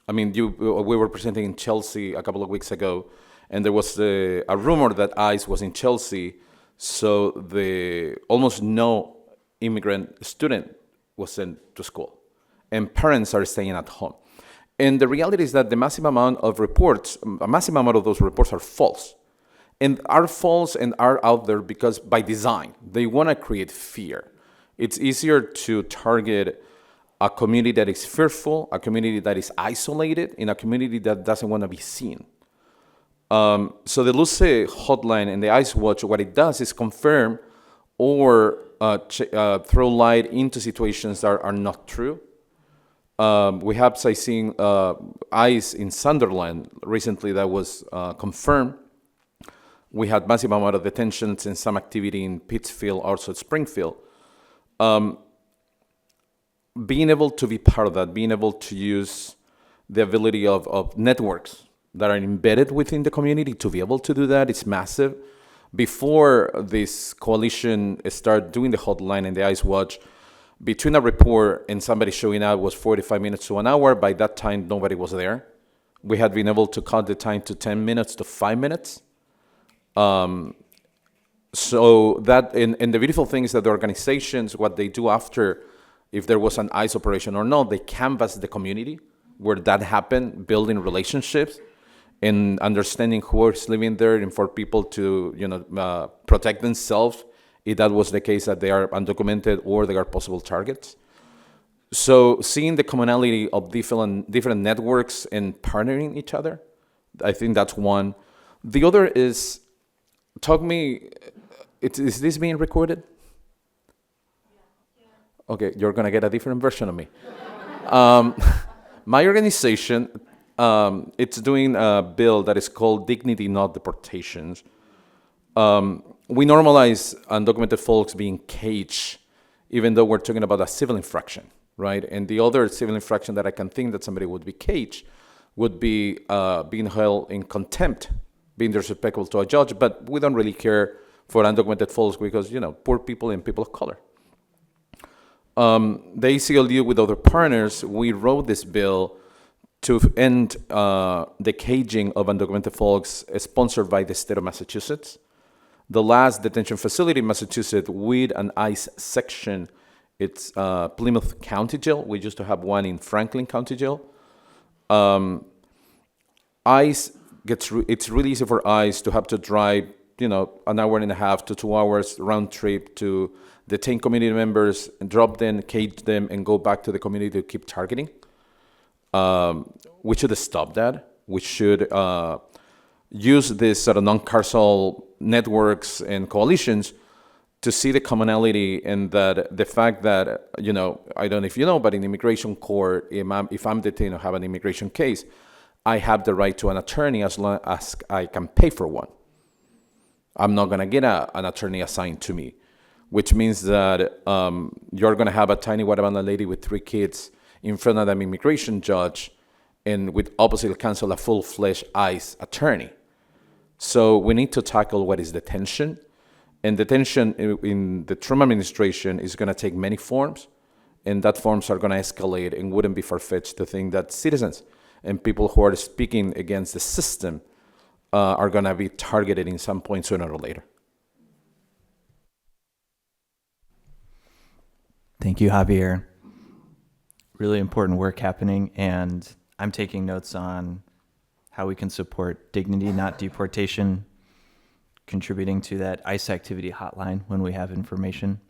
I mean, we were presenting in Chelsea a couple of weeks ago, and there was a rumor that ICE was in Chelsea, so almost no immigrant student was sent to school, and parents are staying at home. And the reality is that the massive amount of those reports are false, and are false and are out there because by design, they want to create fear. It's easier to target a community that is fearful, a community that is isolated, in a community that doesn't want to be seen. So the Luce hotline and the ICE Watch, what it does is confirm or throw light into situations that are not true. We have seen ICE in Sunderland recently that was confirmed. We had massive amount of detentions and some activity in Pittsfield, also Springfield. Being able to be part of that, being able to use the ability of networks that are embedded within the community to be able to do that is massive. Before this coalition started doing the hotline and the ICE Watch, between a report and somebody showing up was 45 minutes to an hour. By that time, nobody was there. We had been able to cut the time to 10 minutes to 5 minutes. So that, and the beautiful thing is that the organizations, what they do after, if there was an ICE operation or not, they canvass the community where that happened, building relationships and understanding who is living there, and for people to protect themselves if that was the case, that they are undocumented or they are possible targets. So seeing the commonality of different networks and partnering each other, I think that's one. The other is, is this being recorded? Okay, you're gonna get a different version of me. My organization, it's doing a bill that is called Dignity Not Deportations. We normalize undocumented folks being caged, even though we're talking about a civil infraction, right? And the other civil infraction that I can think that somebody would be caged would be being held in contempt, being disrespectful to a judge, but we don't really care for undocumented folks because, poor people and people of color. The ACLU with other partners, we wrote this bill to end the caging of undocumented folks, sponsored by the state of Massachusetts. The last detention facility in Massachusetts with an ICE section, it's Plymouth County Jail. We used to have one in Franklin County Jail. ICE it's really easy for ICE to have to drive, an hour and a half to 2 hours round trip to detain community members and drop them, cage them, and go back to the community to keep targeting. We should stop that. We should use this sort of non-carceral networks and coalitions to see the commonality, and that the fact that, I don't know if you know, but in immigration court, if I'm detained or have an immigration case, I have the right to an attorney as long as I can pay for one. I'm not going to get an attorney assigned to me, which means that you're going to have a tiny Guatemala lady with 3 kids in front of an immigration judge, and with opposite counsel, a full-fledged ICE attorney. So we need to tackle what is detention. And detention in the Trump administration is going to take many forms, and that forms are going to escalate, and wouldn't be far-fetched to think that citizens and people who are speaking against the system are going to be targeted in some point sooner or later. Thank you, Javier. Really important work happening, and I'm taking notes on how we can support dignity, not deportation, contributing to that ICE activity hotline when we have information.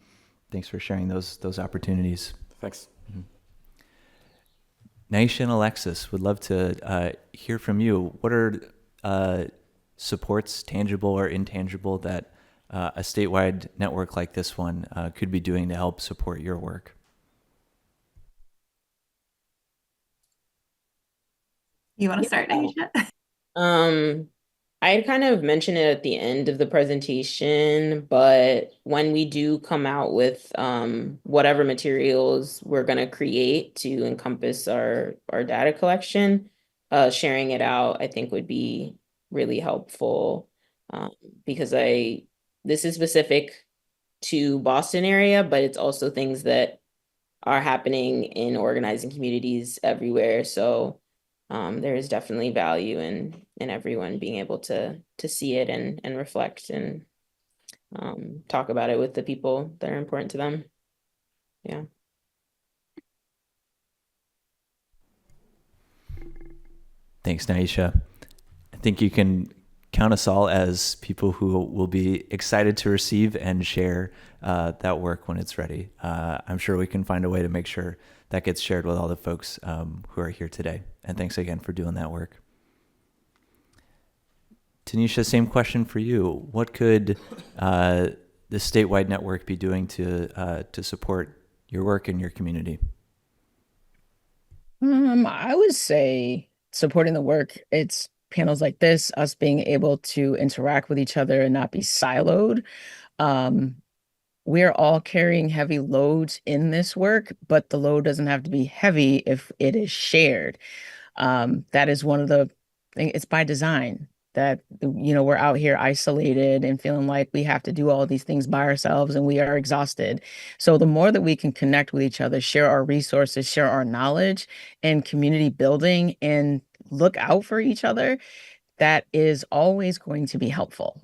Thanks for sharing those opportunities. Thanks. Mm-hmm. Nahisha and Alexis, would love to hear from you. What are supports, tangible or intangible, that a statewide network like this one could be doing to help support your work? You want to start, Nahisha? I had kind of mentioned it at the end of the presentation, but when we do come out with whatever materials we're going to create to encompass our data collection, sharing it out, I think would be really helpful, because this is specific to Boston area, but it's also things that are happening in organizing communities everywhere. So there is definitely value in everyone being able to see it and reflect and talk about it with the people that are important to them. Yeah. Thanks, Nahisha. I think you can count us all as people who will be excited to receive and share that work when it's ready. I'm sure we can find a way to make sure that gets shared with all the folks who are here today. And thanks again for doing that work. Tanisha, same question for you. What could the statewide network be doing to support your work and your community? I would say supporting the work. It's panels like this, us being able to interact with each other and not be siloed. We're all carrying heavy loads in this work, but the load doesn't have to be heavy if it is shared. That is one of the things, it's by design that, we're out here isolated and feeling like we have to do all these things by ourselves and we are exhausted. So the more that we can connect with each other, share our resources, share our knowledge and community building and look out for each other, that is always going to be helpful.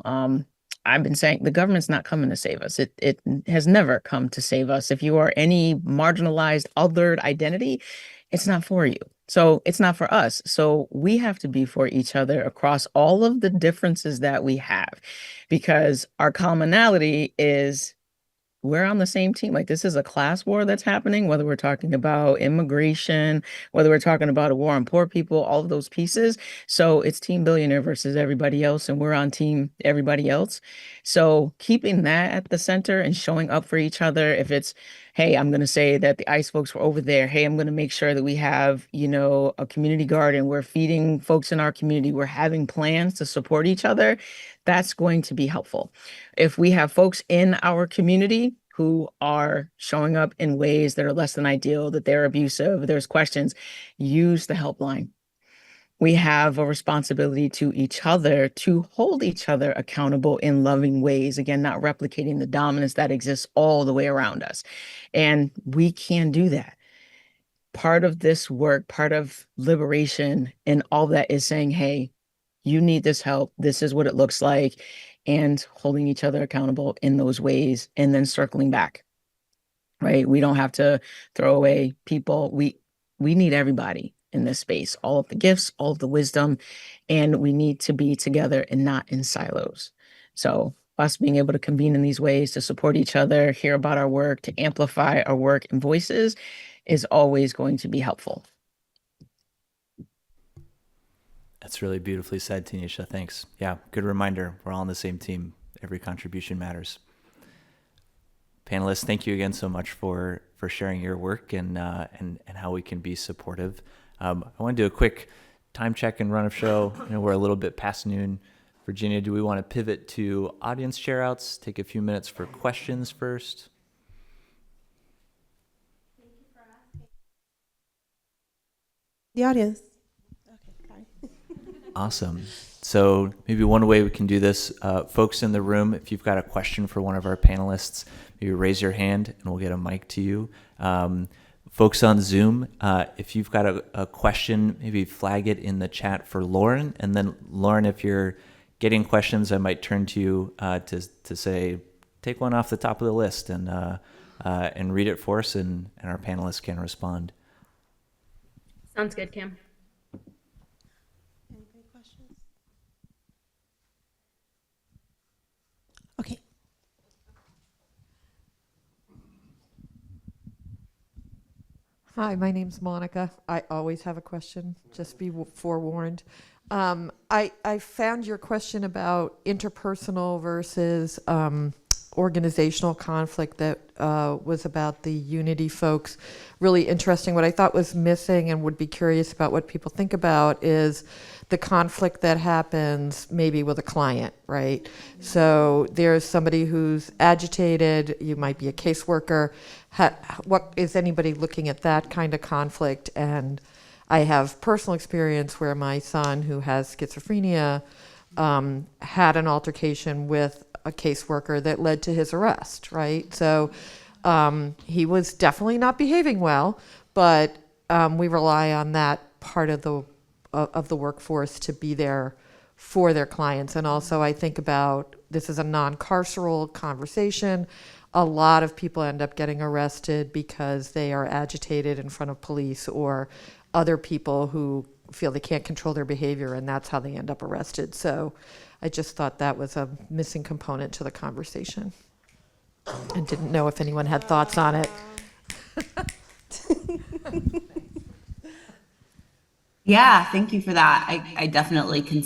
I've been saying the government's not coming to save us. It has never come to save us. If you are any marginalized, othered identity, it's not for you. So it's not for us. So we have to be for each other across all of the differences that we have, because our commonality is we're on the same team. Like, this is a class war that's happening, whether we're talking about immigration, whether we're talking about a war on poor people, all of those pieces. So it's team billionaire versus everybody else, and we're on team everybody else. So keeping that at the center and showing up for each other. If it's, hey, I'm going to say that the ICE folks were over there. Hey, I'm going to make sure that we have, a community garden. We're feeding folks in our community. We're having plans to support each other. That's going to be helpful. If we have folks in our community who are showing up in ways that are less than ideal, that they're abusive, there's questions, use the helpline. We have a responsibility to each other to hold each other accountable in loving ways. Again, not replicating the dominance that exists all the way around us. And we can do that. Part of this work, part of liberation and all that is saying, hey, you need this help. This is what it looks like. And holding each other accountable in those ways and then circling back, right? We don't have to throw away people. We need everybody in this space, all of the gifts, all of the wisdom, and we need to be together and not in silos. So us being able to convene in these ways to support each other, hear about our work, to amplify our work and voices is always going to be helpful. That's really beautifully said, Tanisha. Thanks. Yeah, good reminder. We're all on the same team. Every contribution matters. Panelists, thank you again so much for sharing your work and how we can be supportive. I want to do a quick time check and run of show. We're a little bit past noon. Virginia, do we want to pivot to audience share outs? Take a few minutes for questions first. Thank you for asking. The audience. Awesome. So maybe one way we can do this, folks in the room, if you've got a question for one of our panelists, maybe raise your hand and we'll get a mic to you. Folks on Zoom, if you've got a question, maybe flag it in the chat for Lauren. And then Lauren, if you're getting questions, I might turn to you to say, take one off the top of the list and read it for us and our panelists can respond. Sounds good, Cam. Okay. Hi, my name's Monica. I always have a question, just be forewarned. I found your question about interpersonal versus organizational conflict that was about the Unity folks really interesting. What I thought was missing, and would be curious about what people think about, is the conflict that happens maybe with a client, right? So there's somebody who's agitated, you might be a caseworker. What is anybody looking at that kind of conflict? And I have personal experience where my son, who has schizophrenia, had an altercation with a caseworker that led to his arrest, right? So he was definitely not behaving well, but we rely on that part of the workforce to be there for their clients. And also I think about, this is a non-carceral conversation. A lot of people end up getting arrested because they are agitated in front of police or other people who feel they can't control their behavior, and that's how they end up arrested. So I just thought that was a missing component to the conversation. And didn't know if anyone had thoughts on it. Yeah, thank you for that. I definitely can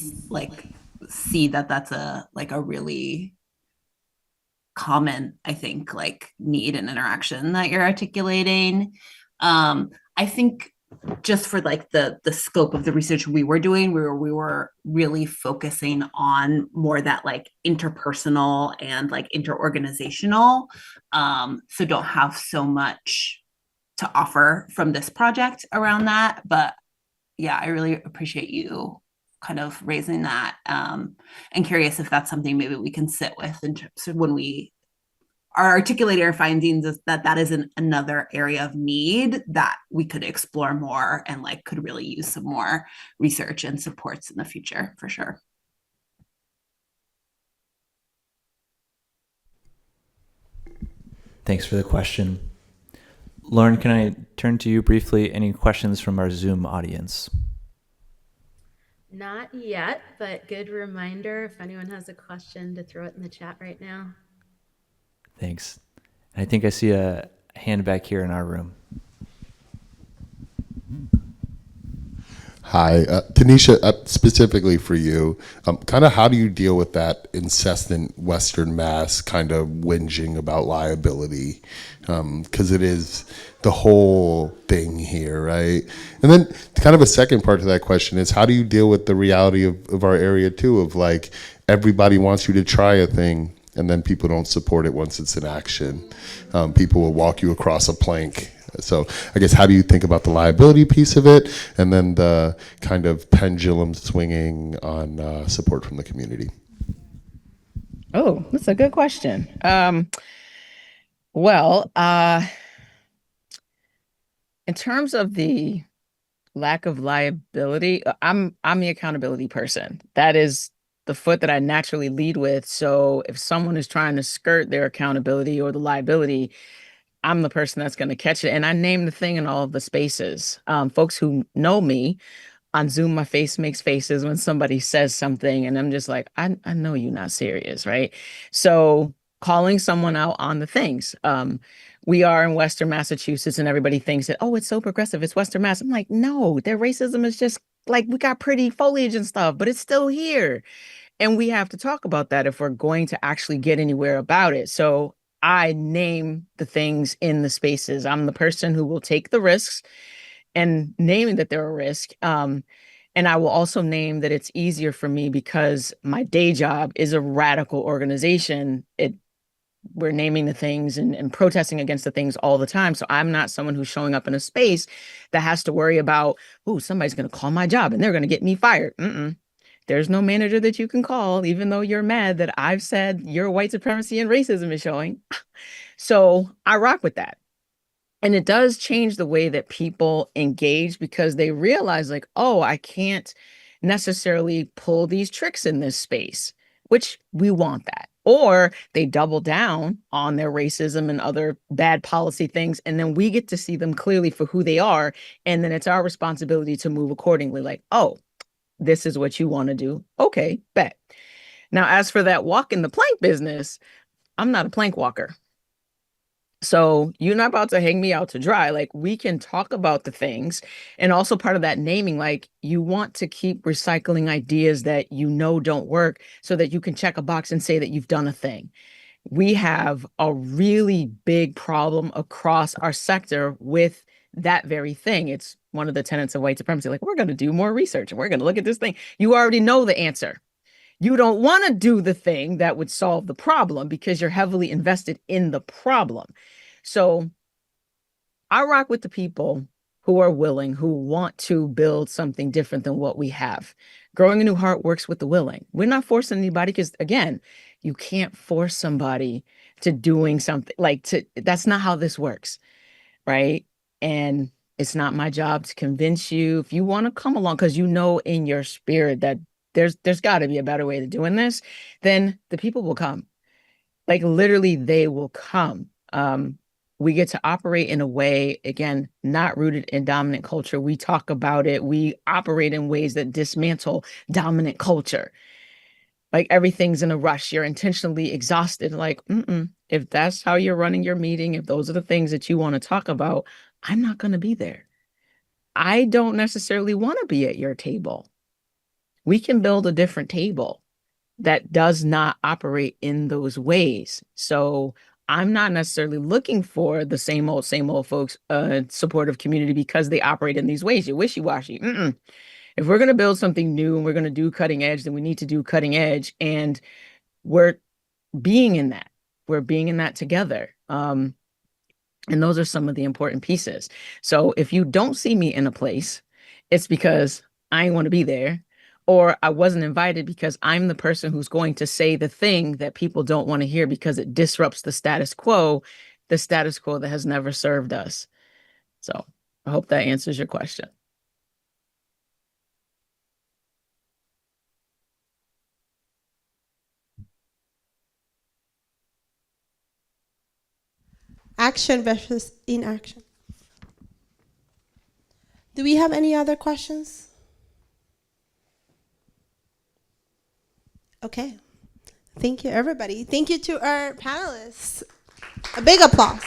see that that's a really common, I think, need and interaction that you're articulating. I think just for the scope of the research we were doing, we were really focusing on more that interpersonal and interorganizational. So don't have so much to offer from this project around that, but yeah, I really appreciate you kind of raising that, and curious if that's something maybe we can sit with in terms of when we are articulating our findings, is that is another area of need that we could explore more and could really use some more research and supports in the future, for sure. Thanks for the question. Lauren, can I turn to you briefly? Any questions from our Zoom audience? Not yet, but good reminder if anyone has a question to throw it in the chat right now. Thanks. I think I see a hand back here in our room. Hi, Tanisha, specifically for you, kind of how do you deal with that incessant Western Mass kind of whinging about liability? Because it is the whole thing here, right? And then kind of a second part to that question is, how do you deal with the reality of our area too, of everybody wants you to try a thing and then people don't support it once it's in action. People will walk you across a plank. So I guess, how do you think about the liability piece of it, and then the kind of pendulum swinging on support from the community? Oh, that's a good question. In terms of the lack of liability, I'm the accountability person. That is the foot that I naturally lead with. So if someone is trying to skirt their accountability or the liability, I'm the person that's going to catch it. And I name the thing in all of the spaces. Folks who know me on Zoom, my face makes faces when somebody says something, and I'm just like, I know you're not serious, right? So calling someone out on the things. We are in Western Massachusetts, and everybody thinks that, oh, it's so progressive, it's Western Mass. I'm like, no, their racism is just we got pretty foliage and stuff, but it's still here. And we have to talk about that if we're going to actually get anywhere about it. So I name the things in the spaces. I'm the person who will take the risks and naming that they're a risk. And I will also name that it's easier for me because my day job is a radical organization. We're naming the things and protesting against the things all the time. So I'm not someone who's showing up in a space that has to worry about, oh, somebody's going to call my job and they're going to get me fired. There's no manager that you can call, even though you're mad that I've said your white supremacy and racism is showing. So I rock with that. And it does change the way that people engage, because they realize oh, I can't necessarily pull these tricks in this space, which we want that. Or they double down on their racism and other bad policy things. And then we get to see them clearly for who they are. And then it's our responsibility to move accordingly. Oh, this is what you want to do. Okay, bet. Now, as for that walk in the plank business, I'm not a plank walker. So you're not about to hang me out to dry. We can talk about the things. And also part of that naming, you want to keep recycling ideas that don't work so that you can check a box and say that you've done a thing. we have a really big problem across our sector with that very thing. It's one of the tenets of white supremacy. Like, we're going to do more research and we're going to look at this thing. You already know the answer. You don't want to do the thing that would solve the problem because you're heavily invested in the problem. So I rock with the people who are willing, who want to build something different than what we have. Growing a New Heart works with the willing. We're not forcing anybody because, again, you can't force somebody to doing something that's not how this works, right? And it's not my job to convince you. If you want to come along because you know in your spirit that there's got to be a better way of doing this, then the people will come. Like, literally, they will come. We get to operate in a way, again, not rooted in dominant culture. We talk about it. We operate in ways that dismantle dominant culture. Like, everything's in a rush. You're intentionally exhausted. Like, if that's how you're running your meeting, if those are the things that you want to talk about, I'm not going to be there. I don't necessarily want to be at your table. We can build a different table that does not operate in those ways. So I'm not necessarily looking for the same old folks, supportive community because they operate in these ways. You're wishy-washy. If we're going to build something new and we're going to do cutting edge, then we need to do cutting edge. And we're being in that. We're being in that together. And those are some of the important pieces. So if you don't see me in a place, it's because I ain't want to be there, or I wasn't invited because I'm the person who's going to say the thing that people don't want to hear because it disrupts the status quo that has never served us. So I hope that answers your question. Action versus inaction. Do we have any other questions? Okay. Thank you, everybody. Thank you to our panelists. A big applause.